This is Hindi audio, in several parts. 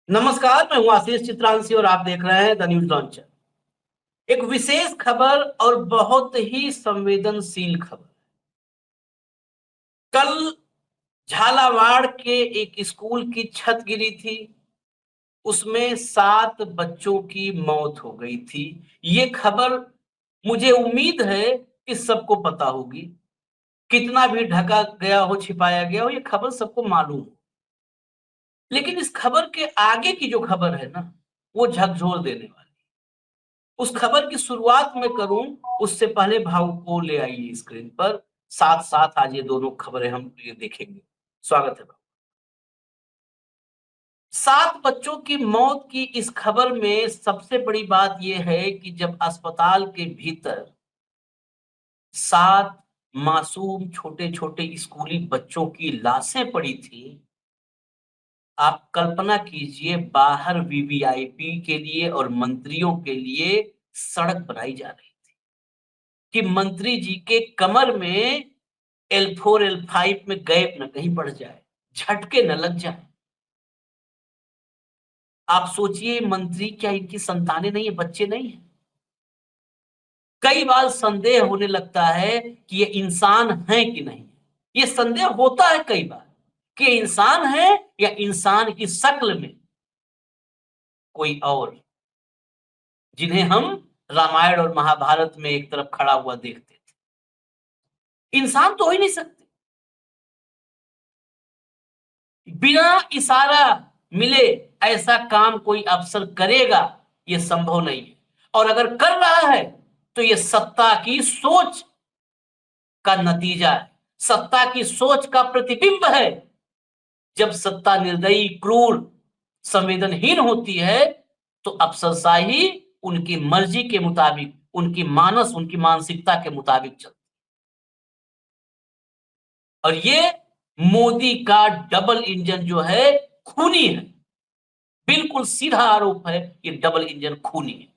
नमस्कार, मैं हूं आशीष चित्रांशी और आप देख रहे हैं द न्यूज लॉन्चर। एक विशेष खबर और बहुत ही संवेदनशील खबर। कल झालावाड़ के एक स्कूल की छत गिरी थी। उसमें 7 बच्चों की मौत हो गई थी। ये खबर मुझे उम्मीद है कि सबको पता होगी। कितना भी ढका गया हो, छिपाया गया हो, ये खबर सबको मालूम हो। लेकिन इस खबर के आगे की जो खबर है ना, वो झकझोर देने वाली। उस खबर की शुरुआत मैं करूं उससे पहले भाव को ले आइए स्क्रीन पर। साथ साथ आज ये दोनों खबरें हम ये देखेंगे। स्वागत है भाव। 7 बच्चों की मौत की इस खबर में सबसे बड़ी बात यह है कि जब अस्पताल के भीतर 7 मासूम छोटे छोटे स्कूली बच्चों की लाशें पड़ी थी। आप कल्पना कीजिए, बाहर वीवीआईपी के लिए और मंत्रियों के लिए सड़क बनाई जा रही कि मंत्री जी के कमर में L4 L5 में गैप न कहीं पड़ जाए, झटके न लग जाए। आप सोचिए, मंत्री क्या इनकी संतानें नहीं है, बच्चे नहीं है? कई बार संदेह होने लगता है कि ये इंसान है कि नहीं। ये संदेह होता है कई बार कि ये इंसान है या इंसान की शक्ल में कोई और, जिन्हें हम रामायण और महाभारत में एक तरफ खड़ा हुआ देखते थे। इंसान तो हो ही नहीं सकते। बिना इशारा मिले ऐसा काम कोई अफसर करेगा, ये संभव नहीं है। और अगर कर रहा है तो ये सत्ता की सोच का नतीजा है, सत्ता की सोच का प्रतिबिंब है। जब सत्ता निर्दयी, क्रूर, संवेदनहीन होती है तो अफसरशाही उनकी मर्जी के मुताबिक, उनकी मानस, उनकी मानसिकता के मुताबिक चलती। और ये मोदी का डबल इंजन जो है, खूनी है। बिल्कुल सीधा आरोप है, ये डबल इंजन खूनी है।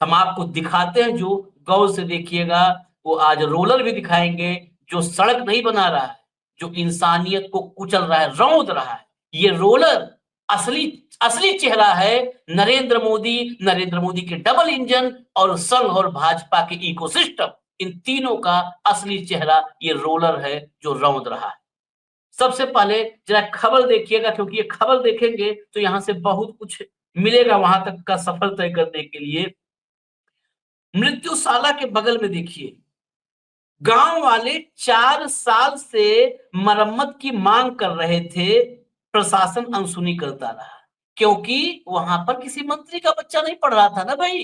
हम आपको दिखाते हैं, जो गौर से देखिएगा। वो आज रोलर भी दिखाएंगे जो सड़क नहीं बना रहा है, जो इंसानियत को कुचल रहा है, रौंद रहा है। ये रोलर असली असली चेहरा है नरेंद्र मोदी के डबल इंजन और संघ और भाजपा के इकोसिस्टम। इन तीनों का असली चेहरा ये रोलर है जो रौंद रहा है। सबसे पहले जरा खबर देखिएगा, क्योंकि ये खबर देखेंगे तो यहां से बहुत कुछ मिलेगा वहां तक का सफर तय करने के लिए। मृत्युशाला के बगल में देखिए, गांव वाले 4 साल से मरम्मत की मांग कर रहे थे। प्रशासन अनसुनी करता रहा, क्योंकि वहां पर किसी मंत्री का बच्चा नहीं पढ़ रहा था ना भाई।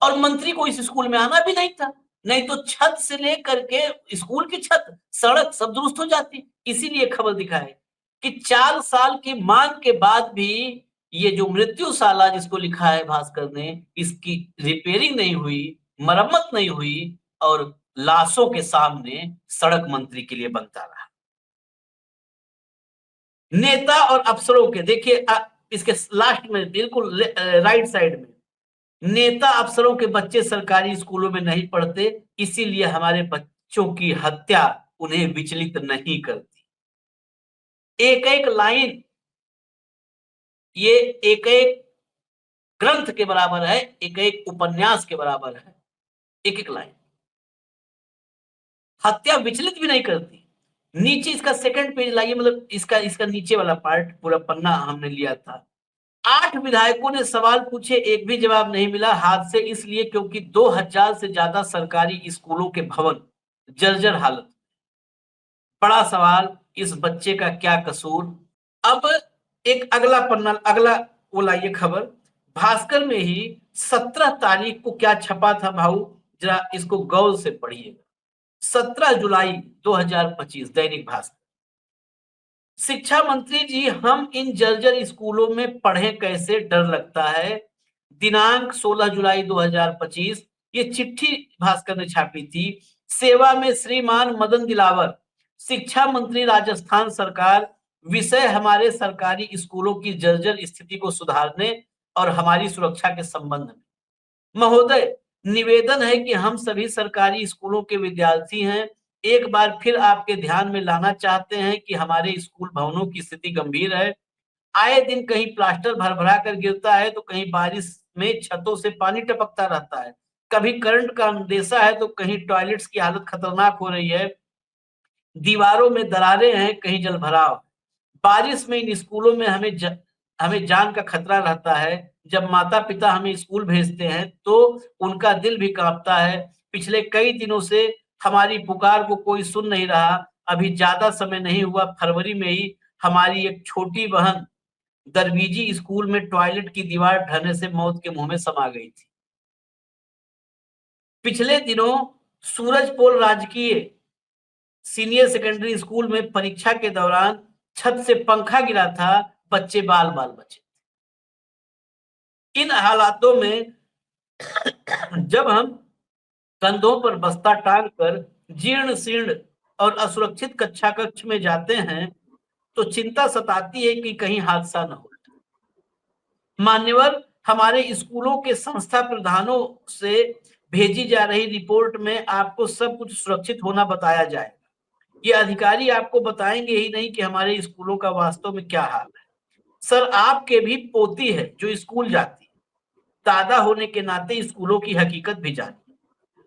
और मंत्री को इस स्कूल में आना भी नहीं था, नहीं तो छत से लेकर के स्कूल की छत, सड़क सब दुरुस्त हो जाती। इसीलिए खबर दिखाए कि 4 साल की मांग के बाद भी ये जो मृत्युशाला जिसको लिखा है भास्कर ने, इसकी रिपेयरिंग नहीं हुई, मरम्मत नहीं हुई और लाशों के सामने सड़क मंत्री के लिए बनता रहा। नेता और अफसरों के देखिए, इसके लास्ट में बिल्कुल राइट साइड में, नेता अफसरों के बच्चे सरकारी स्कूलों में नहीं पढ़ते, इसीलिए हमारे बच्चों की हत्या उन्हें विचलित नहीं करती। एक एक लाइन ये एक एक ग्रंथ के बराबर है, एक एक उपन्यास के बराबर है। एक एक लाइन हत्या विचलित भी नहीं करती। नीचे इसका सेकंड पेज लाइए, मतलब इसका इसका नीचे वाला पार्ट, पूरा पन्ना हमने लिया था। 8 विधायकों ने सवाल पूछे, एक भी जवाब नहीं मिला। हादसे इसलिए क्योंकि 2000 से ज्यादा सरकारी स्कूलों के भवन जर्जर हालत। बड़ा सवाल, इस बच्चे का क्या कसूर? अब एक अगला पन्ना, अगला वो लाइए खबर। भास्कर में ही 17 तारीख को क्या छपा था भाऊ, जरा इसको गौर से पढ़िएगा। 17 जुलाई 2025, दैनिक भास्कर। शिक्षा मंत्री जी, हम इन जर्जर स्कूलों में पढ़े कैसे, डर लगता है। दिनांक 16 जुलाई 2025, ये चिट्ठी भास्कर ने छापी थी। सेवा में श्रीमान मदन दिलावर, शिक्षा मंत्री राजस्थान सरकार। विषय हमारे सरकारी स्कूलों की जर्जर स्थिति को सुधारने और हमारी सुरक्षा के संबंध में। महोदय, निवेदन है कि हम सभी सरकारी स्कूलों के विद्यार्थी हैं। एक बार फिर आपके ध्यान में लाना चाहते हैं कि हमारे स्कूल भवनों की स्थिति गंभीर है। आए दिन कहीं प्लास्टर भर भरा कर गिरता है तो कहीं बारिश में छतों से पानी टपकता रहता है, कभी करंट का अंदेशा है तो कहीं टॉयलेट्स की हालत खतरनाक हो रही है, दीवारों में दरारें हैं, कहीं जलभराव। बारिश में इन स्कूलों में हमें जान का खतरा रहता है। जब माता-पिता हमें स्कूल भेजते हैं तो उनका दिल भी काँपता है। पिछले कई दिनों से हमारी पुकार को कोई सुन नहीं रहा। अभी ज़्यादा समय नहीं हुआ, फरवरी में ही हमारी एक छोटी बहन दरबीजी स्कूल में टॉयलेट की दीवार ढहने से मौत के मुँह में समा गई थी। पिछले दिनों सूरजपोल राजकीय सीनियर सेकेंडरी स्कूल में परीक्षा के दौरान छत से पंखा गिरा था, बच्चे बाल-बाल बचे। इन हालातों में जब हम कंधों पर बस्ता टांग कर जीर्ण-शीर्ण और असुरक्षित कक्षा कक्ष में जाते हैं, तो चिंता सताती है कि कहीं हादसा न हो। मान्यवर, हमारे स्कूलों के संस्था प्रधानों से भेजी जा रही रिपोर्ट में आपको सब कुछ सुरक्षित होना बताया जाएगा। ये अधिकारी आपको बताएंगे ही नहीं कि हमारे स्कूलों का वास्तव में क्या हाल है। सर, आपके भी पोती है जो स्कूल जाती है। दादा होने के नाते स्कूलों की हकीकत भी जानिए।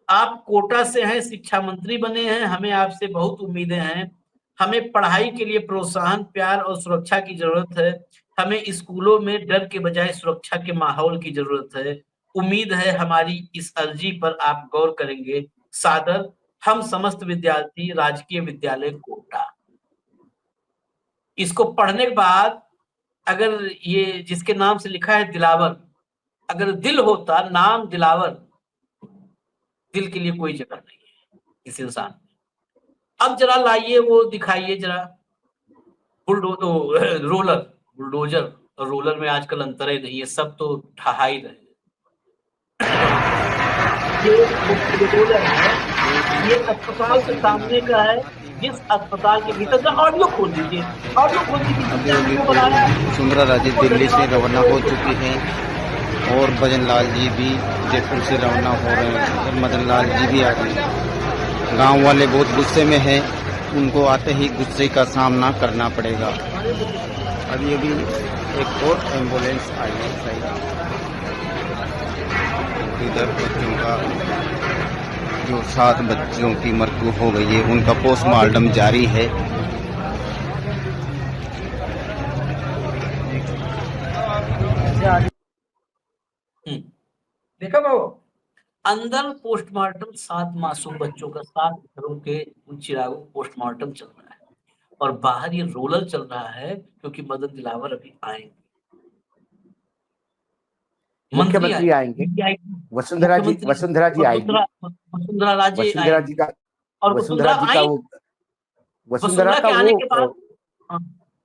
आप कोटा से हैं, शिक्षा मंत्री बने हैं, हमें आपसे बहुत उम्मीदें हैं। हमें पढ़ाई के लिए प्रोत्साहन, प्यार और सुरक्षा की जरूरत है। हमें स्कूलों में डर के बजाय सुरक्षा के माहौल की जरूरत है। उम्मीद है हमारी इस अर्जी पर आप गौर करेंगे। सादर, हम समस्त विद्यार्थी, राजकीय विद्यालय कोटा। इसको पढ़ने के बाद अगर ये जिसके नाम से लिखा है दिलावर, अगर दिल होता, नाम दिलावर, दिल के लिए कोई जगह नहीं है इस इंसान में। अब जरा लाइए वो दिखाइए जरा रोलर, बुलडोजर और रोलर में आजकल अंतर ही नहीं है, सब तो ढहा ही रहे ये रोलर है, ये अस्पताल के सामने का है, जिस अस्पताल के भीतर का ऑडियो खोल दीजिए, ऑडियो खोल दीजिए। अभी वसुंधरा राजे दिल्ली से रवाना हो चुकी हैं और भजन लाल जी भी जयपुर से रवाना हो रहे हैं और मदन लाल जी भी आ गए। गांव वाले बहुत गुस्से में हैं, उनको आते ही गुस्से का सामना करना पड़ेगा। अभी अभी एक और एम्बुलेंस आई है इधर बच्चों का जो 7 बच्चों की मृत्यु हो गई है उनका पोस्टमार्टम जारी है। देखा बाबू, अंदर पोस्टमार्टम 7 मासूम बच्चों का, 7 घरों के चिरागों पोस्टमार्टम चल रहा है और बाहर ये रोलर चल रहा है क्योंकि मदन दिलावर अभी आएंगे, मुख्यमंत्री आएंगे, वसुंधरा जी आएगी, वसुंधरा राजे वसुंधरा जी का, और वसुंधरा जी का वो, वसुंधरा के आने के बाद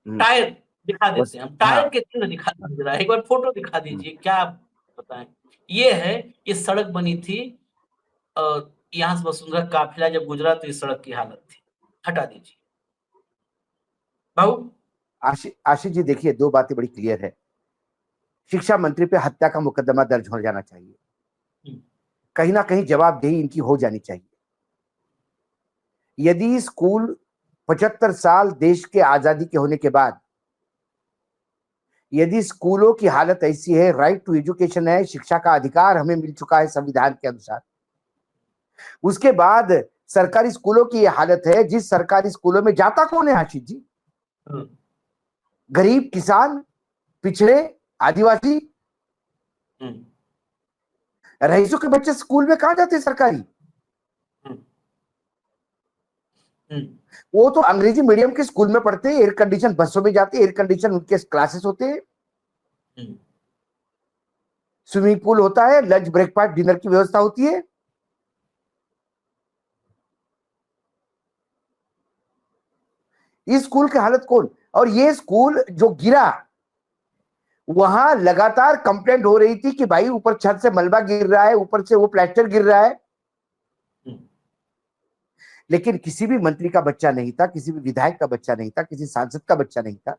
टायर दिखा देते हैं हम, टायर के चिन्ह दिखा दीजिए, एक बार फोटो दिखा दीजिए, क्या बताएं। ये है, ये सड़क बनी थी और यहाँ से वसुंधरा काफिला जब गुजरा तो इस सड़क की हालत थी। हटा दीजिए बाबू। आशीष जी देखिए, 2 बातें बड़ी क्लियर है। शिक्षा मंत्री पे हत्या का मुकदमा दर्ज हो जाना चाहिए, कहीं ना कहीं जवाबदेही इनकी हो जानी चाहिए। यदि स्कूल 75 साल देश के आजादी के होने के बाद यदि स्कूलों की हालत ऐसी है, राइट टू एजुकेशन है, शिक्षा का अधिकार हमें मिल चुका है संविधान के अनुसार, उसके बाद सरकारी स्कूलों की यह हालत है, जिस सरकारी स्कूलों में जाता कौन है आशीष जी? गरीब, किसान, पिछड़े, आदिवासी, रईसों के बच्चे स्कूल में कहां जाते हैं सरकारी? वो तो अंग्रेजी मीडियम के स्कूल में पढ़ते हैं, एयर कंडीशन बसों में जाते हैं, एयर कंडीशन उनके क्लासेस होते हैं, स्विमिंग पूल होता है, लंच ब्रेकफास्ट डिनर की व्यवस्था होती है। इस स्कूल की हालत कौन? और ये स्कूल जो गिरा, वहां लगातार कंप्लेंट हो रही थी कि भाई ऊपर छत से मलबा गिर रहा है, ऊपर से वो प्लास्टर गिर रहा है, लेकिन किसी भी मंत्री का बच्चा नहीं था, किसी भी विधायक का बच्चा नहीं था, किसी सांसद का बच्चा नहीं था,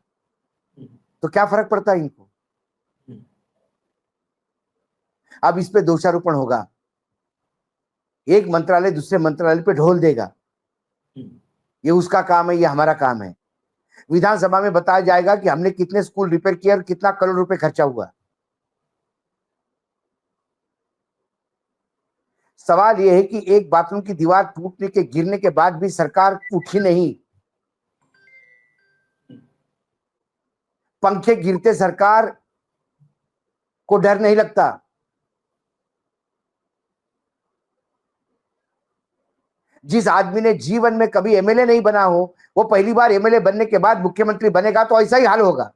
तो क्या फर्क पड़ता है इनको? अब इस पे दोषारोपण होगा, एक मंत्रालय दूसरे मंत्रालय पे ढोल देगा, ये उसका काम है, ये हमारा काम है। विधानसभा में बताया जाएगा कि हमने कितने स्कूल रिपेयर किए और कितना करोड़ रुपए खर्चा हुआ। सवाल यह है कि एक बाथरूम की दीवार टूटने के गिरने के बाद भी सरकार उठी नहीं। पंखे गिरते सरकार को डर नहीं लगता। जिस आदमी ने जीवन में कभी एमएलए नहीं बना हो, वो पहली बार एमएलए बनने के बाद मुख्यमंत्री बनेगा तो ऐसा ही हाल होगा।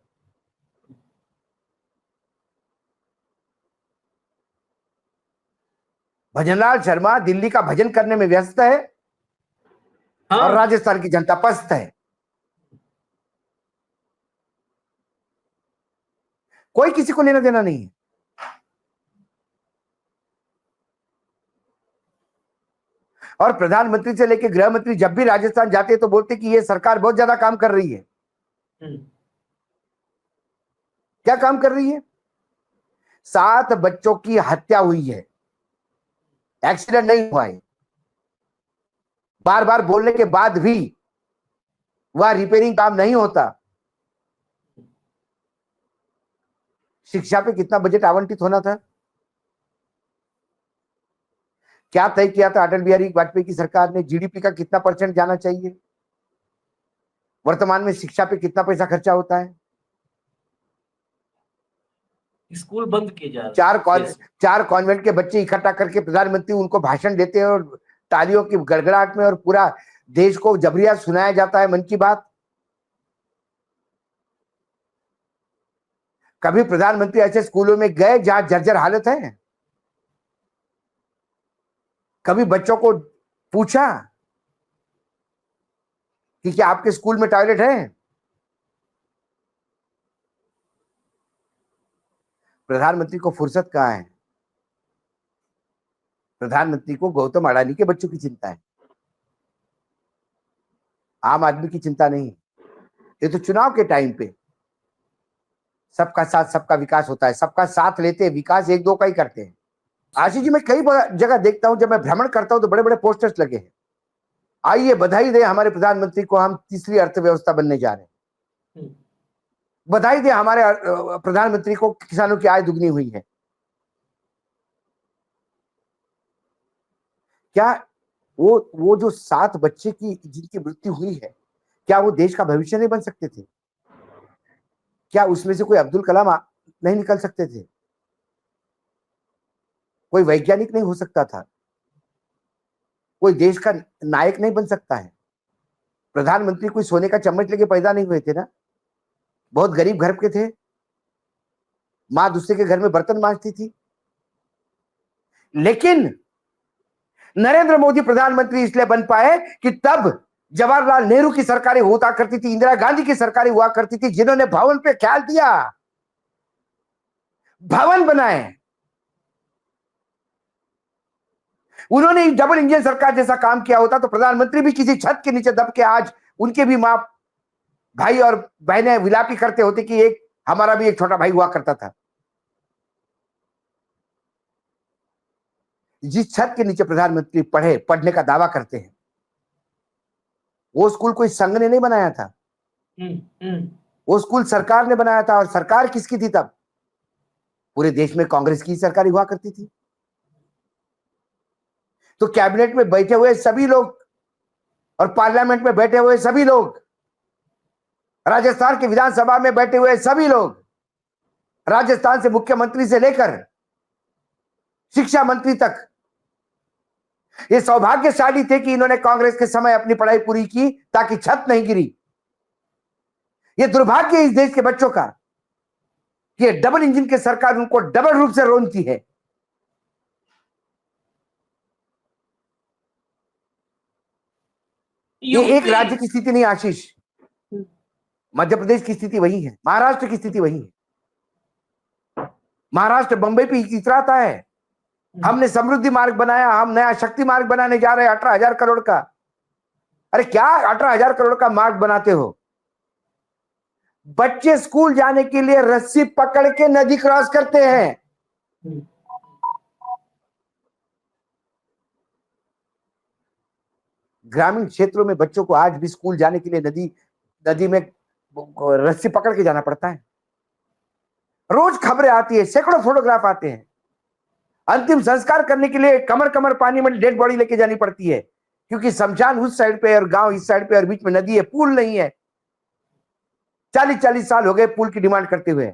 भजनलाल शर्मा दिल्ली का भजन करने में व्यस्त है और हाँ, राजस्थान की जनता पस्त है। कोई किसी को लेना देना नहीं है। और प्रधानमंत्री से लेकर गृह मंत्री जब भी राजस्थान जाते हैं तो बोलते कि ये सरकार बहुत ज्यादा काम कर रही है। क्या काम कर रही है? 7 बच्चों की हत्या हुई है, एक्सीडेंट नहीं हुआ है। बार बार बोलने के बाद भी वह रिपेयरिंग काम नहीं होता। शिक्षा पे कितना बजट आवंटित होना था? क्या तय किया था अटल बिहारी वाजपेयी की सरकार ने? जीडीपी का कितना % जाना चाहिए? वर्तमान में शिक्षा पे कितना पैसा खर्चा होता है? स्कूल बंद किए जा रहे हैं। चार कॉन्वेंट के बच्चे इकट्ठा करके प्रधानमंत्री उनको भाषण देते हैं और तालियों की गड़गड़ाहट में और पूरा देश को जबरिया सुनाया जाता है मन की बात। कभी प्रधानमंत्री ऐसे स्कूलों में गए जहां जर्जर हालत है? कभी बच्चों को पूछा कि क्या आपके स्कूल में टॉयलेट है? प्रधानमंत्री को फुर्सत कहाँ है? प्रधानमंत्री को गौतम अडानी के बच्चों की चिंता है, आम आदमी की चिंता नहीं। ये तो चुनाव के टाइम पे सबका साथ सबका विकास होता है, सबका साथ लेते हैं, विकास एक दो का ही करते हैं। आशीष जी, मैं कई जगह देखता हूं, जब मैं भ्रमण करता हूं तो बड़े बड़े पोस्टर्स लगे हैं, आइए बधाई दे हमारे प्रधानमंत्री को, हम तीसरी अर्थव्यवस्था बनने जा रहे हैं। बधाई दे हमारे प्रधानमंत्री को, किसानों की आय दुगनी हुई है। क्या वो जो 7 बच्चे की जिनकी मृत्यु हुई है, क्या वो देश का भविष्य नहीं बन सकते थे? क्या उसमें से कोई अब्दुल कलाम नहीं निकल सकते थे? कोई वैज्ञानिक नहीं हो सकता था? कोई देश का नायक नहीं बन सकता है? प्रधानमंत्री कोई सोने का चम्मच लेके पैदा नहीं हुए थे ना, बहुत गरीब घर के थे, मां दूसरे के घर में बर्तन मांजती थी। लेकिन नरेंद्र मोदी प्रधानमंत्री इसलिए बन पाए कि तब जवाहरलाल नेहरू की सरकारें हुआ करती थी, इंदिरा गांधी की सरकारें हुआ करती थी, जिन्होंने भवन पे ख्याल दिया, भवन बनाए। उन्होंने डबल इंजन सरकार जैसा काम किया होता तो प्रधानमंत्री भी किसी छत के नीचे दब के आज उनके भी मां भाई और बहनें विलापी करते होते कि एक हमारा भी एक छोटा भाई हुआ करता था। जिस छत के नीचे प्रधानमंत्री पढ़ने का दावा करते हैं, वो स्कूल कोई संघ ने नहीं बनाया था, वो स्कूल सरकार ने बनाया था। और सरकार किसकी थी तब? पूरे देश में कांग्रेस की सरकार हुआ करती थी। तो कैबिनेट में बैठे हुए सभी लोग और पार्लियामेंट में बैठे हुए सभी लोग, राजस्थान की विधानसभा में बैठे हुए सभी लोग, राजस्थान से मुख्यमंत्री से लेकर शिक्षा मंत्री तक, ये सौभाग्यशाली थे कि इन्होंने कांग्रेस के समय अपनी पढ़ाई पूरी की ताकि छत नहीं गिरी। ये दुर्भाग्य है इस देश के बच्चों का कि ये डबल इंजन की सरकार उनको डबल रूप से रोनती है। ये एक राज्य की स्थिति नहीं आशीष, मध्य प्रदेश की स्थिति वही है, महाराष्ट्र की स्थिति वही है। महाराष्ट्र बंबई पे इतराता है, हमने समृद्धि मार्ग बनाया, हम नया शक्ति मार्ग बनाने जा रहे हैं 18,000 करोड़ का। अरे क्या 18,000 करोड़ का मार्ग बनाते हो? बच्चे स्कूल जाने के लिए रस्सी पकड़ के नदी क्रॉस करते हैं। ग्रामीण क्षेत्रों में बच्चों को आज भी स्कूल जाने के लिए नदी में रस्सी पकड़ के जाना पड़ता है। रोज खबरें आती है, सैकड़ों फोटोग्राफ आते हैं। अंतिम संस्कार करने के लिए कमर कमर पानी में डेड बॉडी लेके जानी पड़ती है, क्योंकि शमशान उस साइड पे और गांव इस साइड पे और बीच में नदी है, पुल नहीं है। 40-40 साल हो गए पुल की डिमांड करते हुए।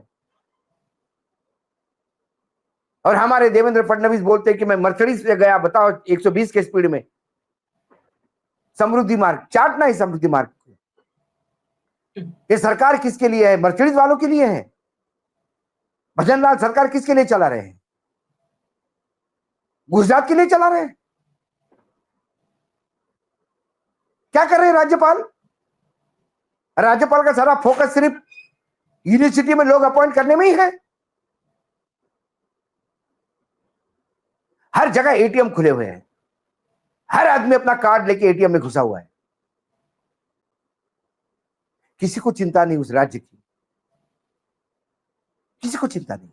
और हमारे देवेंद्र फडणवीस बोलते हैं कि मैं मर्सिडीज से गया, बताओ 120 के स्पीड में समृद्धि मार्ग चाटना है। समृद्धि मार्ग ये सरकार किसके लिए है? मर्सिडीज वालों के लिए है। भजन लाल सरकार किसके लिए चला रहे हैं? गुजरात के लिए चला रहे हैं। क्या कर रहे हैं राज्यपाल? राज्यपाल का सारा फोकस सिर्फ यूनिवर्सिटी में लोग अपॉइंट करने में ही है। हर जगह एटीएम खुले हुए हैं, हर आदमी अपना कार्ड लेके एटीएम में घुसा हुआ है। किसी को चिंता नहीं उस राज्य की, किसी को चिंता नहीं।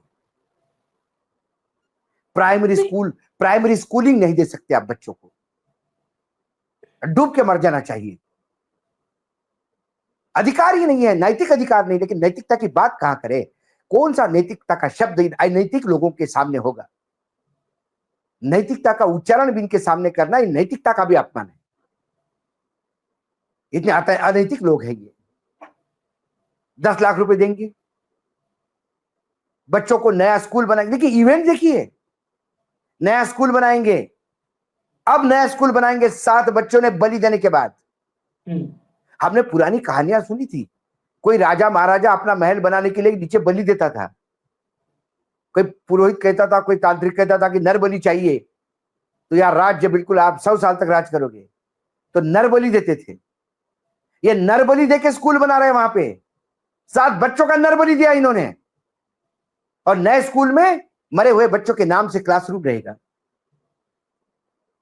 प्राइमरी स्कूलिंग नहीं दे सकते आप बच्चों को, डूब के मर जाना चाहिए। अधिकार ही नहीं है, नैतिक अधिकार नहीं। लेकिन नैतिकता की बात कहां करे? कौन सा नैतिकता का शब्द अनैतिक लोगों के सामने होगा? नैतिकता का उच्चारण भी इनके सामने करना, ये नैतिकता का भी अपमान है। इतने अनैतिक लोग हैं ये। 10 लाख रुपए देंगे, बच्चों को नया स्कूल बनाएंगे। देखिए इवेंट देखिए, नया स्कूल बनाएंगे। अब नया स्कूल बनाएंगे 7 बच्चों ने बलि देने के बाद। हमने पुरानी कहानियां सुनी थी, कोई राजा महाराजा अपना महल बनाने के लिए नीचे बलि देता था। कोई पुरोहित कहता था, कोई तांत्रिक कहता था कि नर बलि चाहिए, तो यार राज्य बिल्कुल आप 100 साल तक राज करोगे, तो नर बलि देते थे। ये नर बलि देके स्कूल बना रहे हैं। वहां पे 7 बच्चों का नर बलि दिया इन्होंने, और नए स्कूल में मरे हुए बच्चों के नाम से क्लासरूम रहेगा।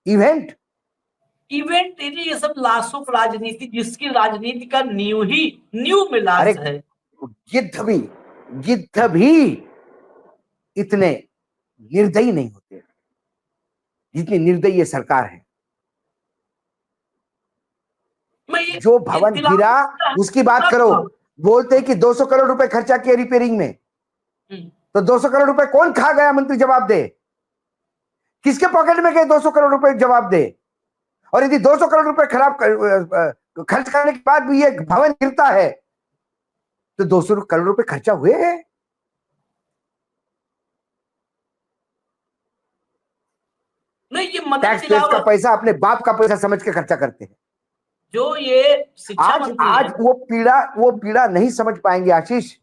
इवेंट ये सब लाशों की राजनीति, जिसकी राजनीति का नींव में लाश है। गिद्ध भी इतने निर्दयी नहीं होते जितनी निर्दयी ये सरकार है। जो भवन गिरा उसकी बात करो, बोलते हैं कि 200 करोड़ रुपए खर्चा किया रिपेयरिंग में, तो 200 करोड़ रुपए कौन खा गया? मंत्री जवाब दे। किसके पॉकेट में गए 200 करोड़ रुपए? जवाब दे। और यदि 200 करोड़ रुपए खर्च करने के बाद भी ये भवन गिरता है, तो 200 करोड़ रुपए खर्चा हुए हैं। नहीं, ये टैक्स का पैसा अपने बाप का पैसा समझ के खर्चा करते हैं। जो ये शिक्षा मंत्री आज वो पीड़ा नहीं समझ पाएंगे आशीष।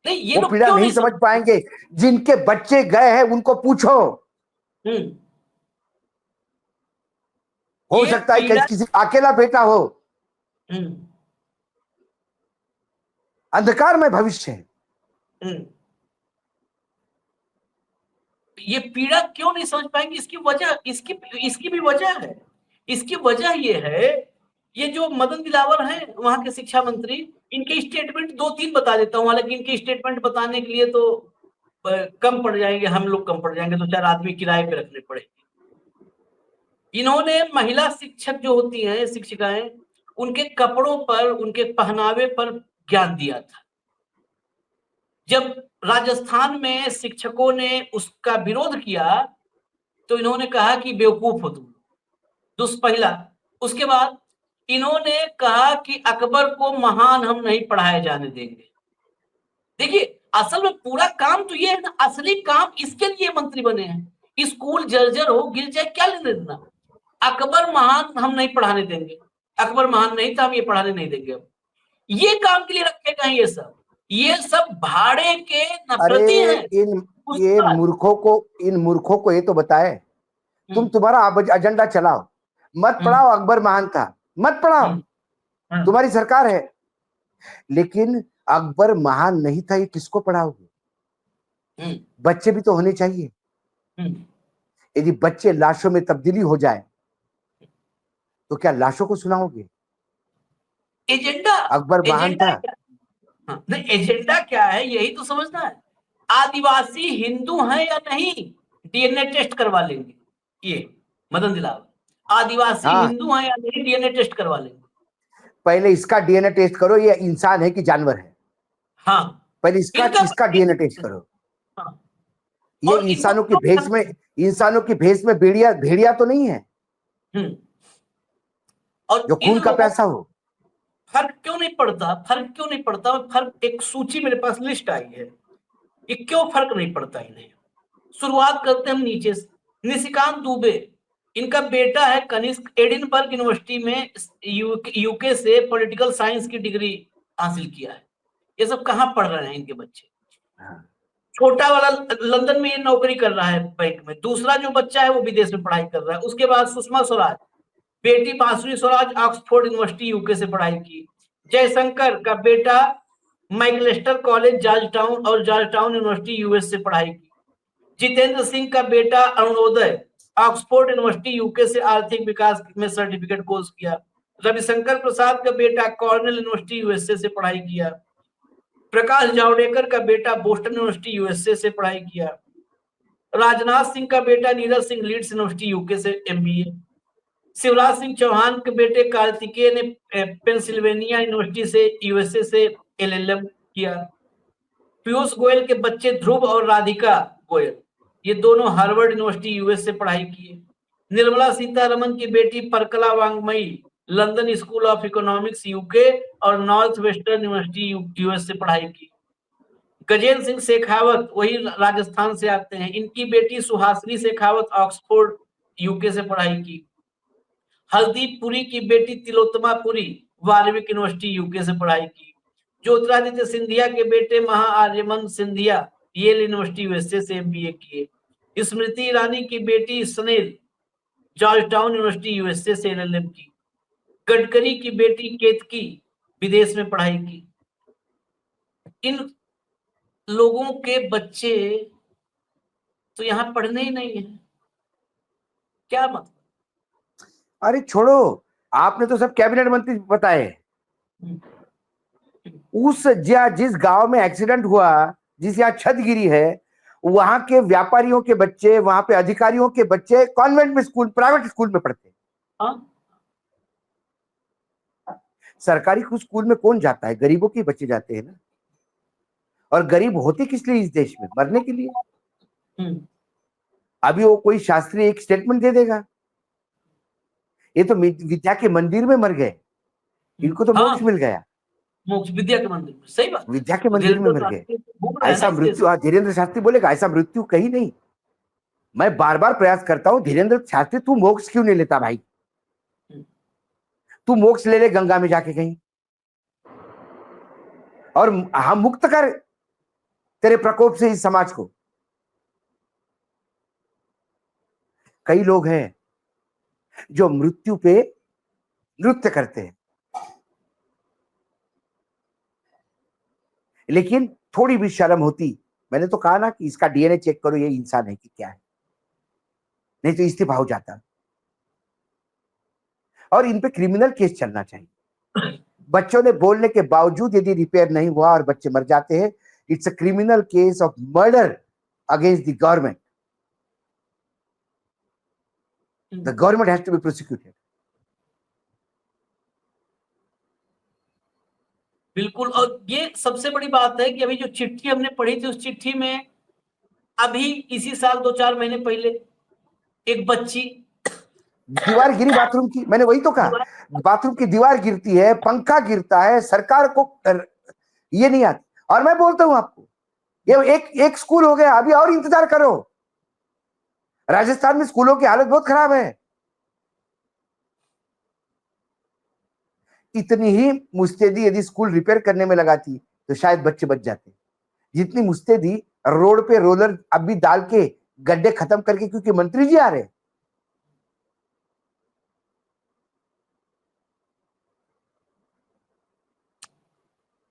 नहीं, ये वो पीड़ा नहीं समझ पाएंगे। जिनके बच्चे गए हैं उनको पूछो। हो सकता है कि किसी अकेला बेटा हो, अंधकार में भविष्य है। ये पीड़ा क्यों नहीं समझ पाएंगे? इसकी भी वजह है। इसकी वजह ये है, ये जो मदन दिलावर हैं वहां के शिक्षा मंत्री, इनके स्टेटमेंट 2-3 बता देता हूं। हालांकि इनके स्टेटमेंट बताने के लिए तो कम पड़ जाएंगे, हम लोग कम पड़ जाएंगे, 2-4 आदमी किराए पे रखने पड़ेंगे। इन्होंने महिला शिक्षक जो होती हैं, शिक्षिकाएं, उनके कपड़ों पर, उनके पहनावे पर ज्ञान दिया था। जब राजस्थान में शिक्षकों ने उसका विरोध किया तो इन्होंने कहा कि बेवकूफ हो तुम। पहला। उसके बाद इन्होंने कहा कि अकबर को महान हम नहीं पढ़ाए जाने देंगे। देखिए असल में पूरा काम तो ये है ना, असली काम इसके लिए मंत्री बने हैं। स्कूल जर्जर हो, गिर जाए, क्या लेने देना। अकबर महान हम नहीं पढ़ाने देंगे, अकबर महान नहीं था, हम ये पढ़ाने नहीं देंगे। अब ये काम के लिए रखे गए ये सब भाड़े के नफरती हैं। इन मूर्खों को ये तो बताए, तुम्हारा एजेंडा चलाओ, मत पढ़ाओ अकबर महान था, मत पढ़ाओ, तुम्हारी सरकार है। लेकिन अकबर महान नहीं था, ये किसको पढ़ाओगे? बच्चे भी तो होने चाहिए। यदि बच्चे लाशों में तब्दीली हो जाए तो क्या लाशों को सुनाओगे? एजेंडा अकबर महान था। नहीं, एजेंडा क्या है यही तो समझना है। आदिवासी हिंदू हैं या नहीं, डीएनए टेस्ट करवा लेंगे। ये मदन दिलावर, आदिवासी हिंदू हैं या नहीं, डीएनए टेस्ट करवा लेंगे। पहले इसका डीएनए टेस्ट करो, ये इंसान है कि जानवर है। हाँ, पहले इसका डीएनए टेस्ट करो। हाँ, ये और इंसानों की भेष में भेड़िया तो नहीं है हम्म, और जो इन खून का लोगों प्यासा हो। फर्क क्यों नहीं पड़ता? फर्क एक सूची मेरे पास लिस्ट आई है, ये क्यों फर्क नहीं पड़ता इन्हें। शुरुआत करते हैं हम नीचे से। निशिकांत दुबे, इनका बेटा है कनिष्क, एडिनबर्ग यूनिवर्सिटी में यूके से पॉलिटिकल साइंस की डिग्री हासिल किया है। ये सब कहाँ पढ़ रहे हैं इनके बच्चे? छोटा वाला लंदन में ये नौकरी कर रहा है बैंक में। दूसरा जो बच्चा है वो विदेश में पढ़ाई कर रहा है। उसके बाद सुषमा स्वराज, बेटी बांसुरी स्वराज ऑक्सफोर्ड यूनिवर्सिटी यूके से पढ़ाई की। जयशंकर का बेटा मैकलेस्टर कॉलेज जॉर्जटाउन और जॉर्जटाउन यूनिवर्सिटी यूएस से पढ़ाई की। जितेंद्र सिंह का बेटा अरुणोदय ऑक्सफोर्ड यूनिवर्सिटी यूके से आर्थिक विकास में सर्टिफिकेट कोर्स किया। रविशंकर प्रसाद का बेटा कॉर्नेल यूनिवर्सिटी यूएसए से पढ़ाई किया। प्रकाश जावड़ेकर का बेटा बोस्टन यूनिवर्सिटी यूएसए से पढ़ाई किया। राजनाथ सिंह का बेटा Neeraj Singh Leeds University UK से एमबीए। शिवराज सिंह चौहान के बेटे कार्तिकेय ने पेंसिल्वेनिया यूनिवर्सिटी से यूएसए से एलएलएम किया। पीयूष गोयल के बच्चे ध्रुव और राधिका गोयल, ये दोनों हार्वर्ड यूनिवर्सिटी यूएस से पढ़ाई किए। निर्मला सीतारमन की बेटी Parakala Vangmayi London School of Economics UK और नॉर्थ वेस्टर्न यूनिवर्सिटी यूएस से पढ़ाई की। गजेंद्र सिंह शेखावत वही राजस्थान से आते हैं, इनकी बेटी सुहासिनी शेखावत ऑक्सफोर्ड यूके से पढ़ाई की। हरदीप पुरी की बेटी Tilottama Puri Warwick University UK से पढ़ाई की। ज्योतिरादित्य सिंधिया के बेटे Mahaaryaman Scindia Yale University USA से एमबीए किए। स्मृति ईरानी की बेटी स्नेल जॉर्जटाउन यूनिवर्सिटी यूएसए से एलएलएम की। गडकरी की बेटी केतकी विदेश में पढ़ाई की। इन लोगों के बच्चे तो यहाँ पढ़ने ही नहीं है, क्या मतलब? अरे छोड़ो, आपने तो सब कैबिनेट मंत्री बताए। जिस गांव में एक्सीडेंट हुआ, जिस यहाँ छत गिरी है, वहां के व्यापारियों के बच्चे, वहां पे अधिकारियों के बच्चे कॉन्वेंट में स्कूल, प्राइवेट स्कूल में पढ़ते हैं। सरकारी स्कूल में कौन जाता है? गरीबों के बच्चे जाते हैं ना। और गरीब होते किस लिए इस देश में? मरने के लिए। अभी वो कोई शास्त्री एक स्टेटमेंट दे देगा, ये तो विद्या के मंदिर में मर गए, इनको तो मोक्ष मिल गया। मोक्ष विद्या के मंदिर में, सही बात। विद्या के मंदिर में मर गए। ऐसा मृत्यु, धीरेन्द्र शास्त्री बोलेगा ऐसा मृत्यु कहीं नहीं। मैं बार बार प्रयास करता हूं, धीरेन्द्र शास्त्री तू मोक्ष क्यों नहीं लेता भाई? तू मोक्ष ले ले गंगा में जाके कहीं, और हम मुक्त कर तेरे प्रकोप से इस समाज को। कई लोग हैं जो मृत्यु पे नृत्य करते हैं, लेकिन थोड़ी भी शर्म होती। मैंने तो कहा ना कि इसका डीएनए चेक करो, ये इंसान है कि क्या है, नहीं तो इस्तीफा हो जाता। और इन पे क्रिमिनल केस चलना चाहिए। बच्चों ने बोलने के बावजूद यदि रिपेयर नहीं हुआ और बच्चे मर जाते हैं, it's a criminal case of murder against the government. The government has to be prosecuted. बिल्कुल। और ये सबसे बड़ी बात है कि अभी जो चिट्ठी हमने पढ़ी थी, उस चिट्ठी में अभी इसी साल 2-4 महीने पहले एक बच्ची, दीवार गिरी बाथरूम की, मैंने वही तो कहा, बाथरूम की दीवार गिरती है, पंखा गिरता है, सरकार को ये नहीं आती। और मैं बोलता हूं आपको, ये एक स्कूल हो गया, अभी और इंतजार करो। राजस्थान में स्कूलों की हालत बहुत खराब है। इतनी ही मुस्तैदी यदि स्कूल रिपेयर करने में लगाती तो शायद बच्चे बच जाते। जितनी मुस्तैदी रोड पे रोलर अब भी डाल के गड्ढे खत्म करके, क्योंकि मंत्री जी आ रहे।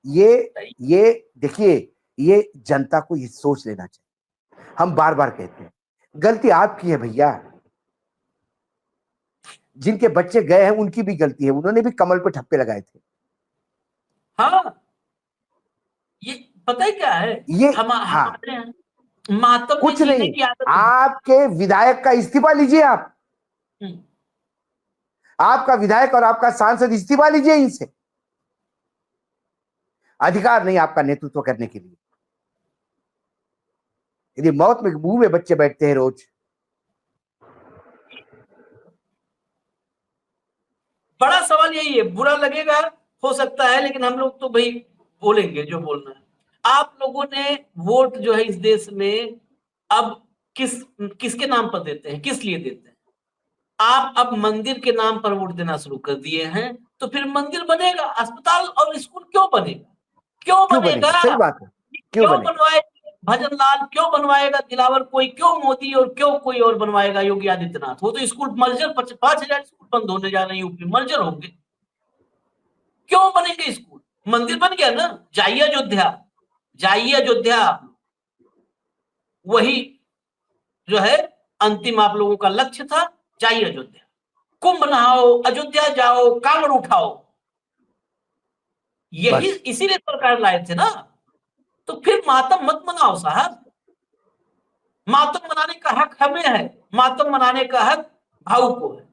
ये देखिए, ये जनता को ये सोच लेना चाहिए। हम बार बार कहते हैं गलती आपकी है भैया, जिनके बच्चे गए हैं उनकी भी गलती है, उन्होंने भी कमल पे ठप्पे लगाए थे। हाँ, ये पता है क्या है, ये हमारे यहाँ मातम कुछ में जीने नहीं, की आदत है। आपके विधायक का इस्तीफा लीजिए आप, आपका विधायक और आपका सांसद इस्तीफा लीजिए इनसे। अधिकार नहीं आपका नेतृत्व करने के लिए। यदि मौत में मुंह में बच्चे बैठते हैं रोज, बड़ा सवाल यही है। बुरा लगेगा हो सकता है, लेकिन हम लोग तो भाई बोलेंगे जो बोलना है। आप लोगों ने वोट जो है इस देश में अब किसके नाम पर देते हैं, किस लिए देते हैं? आप अब मंदिर के नाम पर वोट देना शुरू कर दिए हैं, तो फिर मंदिर बनेगा, अस्पताल और स्कूल क्यों बनेगा? क्यों बनेगा? सही बात है, क्यों बनेगा? बनवाएगा भजन लाल, क्यों बनवाएगा दिलावर कोई, क्यों मोदी और क्यों कोई और बनवाएगा योगी आदित्यनाथ? वो तो स्कूल मर्जर 5,000 स्कूल बंद होने जा रहे हैं यूपी, मर्जर होंगे। क्यों बनेंगे स्कूल? मंदिर बन गया ना। जाइए अयोध्या, जाइए अयोध्या, वही जो है अंतिम आप लोगों का लक्ष्य था। जाइए अयोध्या, कुंभ नहाओ, अयोध्या जाओ, कांवड़ उठाओ, यही इसीलिए सरकार लाए थे ना। तो फिर मातम मत मनाओ साहब, मातम मनाने का हक हमें है, मातम मनाने का हक भाऊ को है,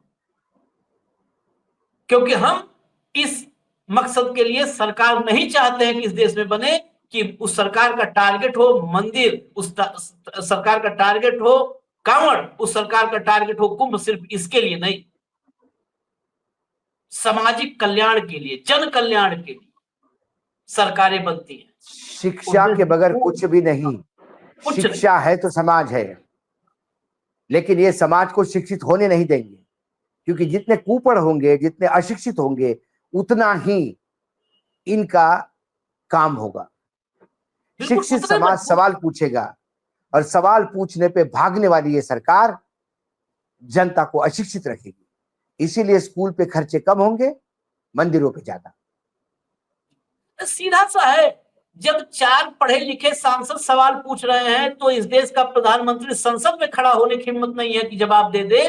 क्योंकि हम इस मकसद के लिए सरकार नहीं चाहते हैं कि इस देश में बने कि उस सरकार का टारगेट हो मंदिर, उस सरकार का टारगेट हो कांवड़, उस सरकार का टारगेट हो कुंभ। सिर्फ इसके लिए नहीं, सामाजिक कल्याण के लिए, जन कल्याण के लिए सरकारें बनती हैं। शिक्षा के बगैर कुछ भी नहीं। शिक्षा है तो समाज है, लेकिन ये समाज को शिक्षित होने नहीं देंगे, क्योंकि जितने कुपढ़ होंगे, जितने अशिक्षित होंगे, उतना ही इनका काम होगा। शिक्षित समाज सवाल पूछेगा, और सवाल पूछने पे भागने वाली ये सरकार जनता को अशिक्षित रखेगी। इसीलिए स्कूल पे खर्चे कम होंगे, मंदिरों पे ज्यादा। सीधा सा है, जब 4 पढ़े लिखे सांसद सवाल पूछ रहे हैं तो इस देश का प्रधानमंत्री संसद में खड़ा होने की हिम्मत नहीं है कि जवाब दे दे,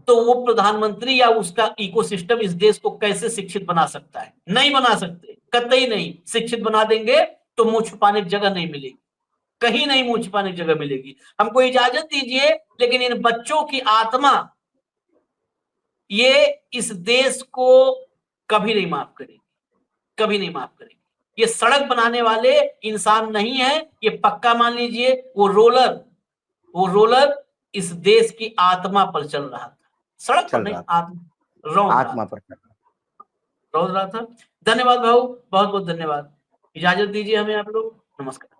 तो वो प्रधानमंत्री या उसका इकोसिस्टम इस देश को कैसे शिक्षित बना सकता है? नहीं बना सकते, कतई नहीं। शिक्षित बना देंगे तो मुंह छुपाने की जगह नहीं मिलेगी, कहीं नहीं मुंह छुपाने की जगह मिलेगी। हमको इजाजत दीजिए, लेकिन इन बच्चों की आत्मा ये इस देश को कभी नहीं माफ करेगी, कभी नहीं माफ करेगी। ये सड़क बनाने वाले इंसान नहीं है, ये पक्का मान लीजिए। वो रोलर इस देश की आत्मा पर चल रहा था, सड़क पर नहीं, आत्मा पर रहा था। धन्यवाद भाऊ, बहुत बहुत धन्यवाद। इजाजत दीजिए हमें आप लोग। नमस्कार।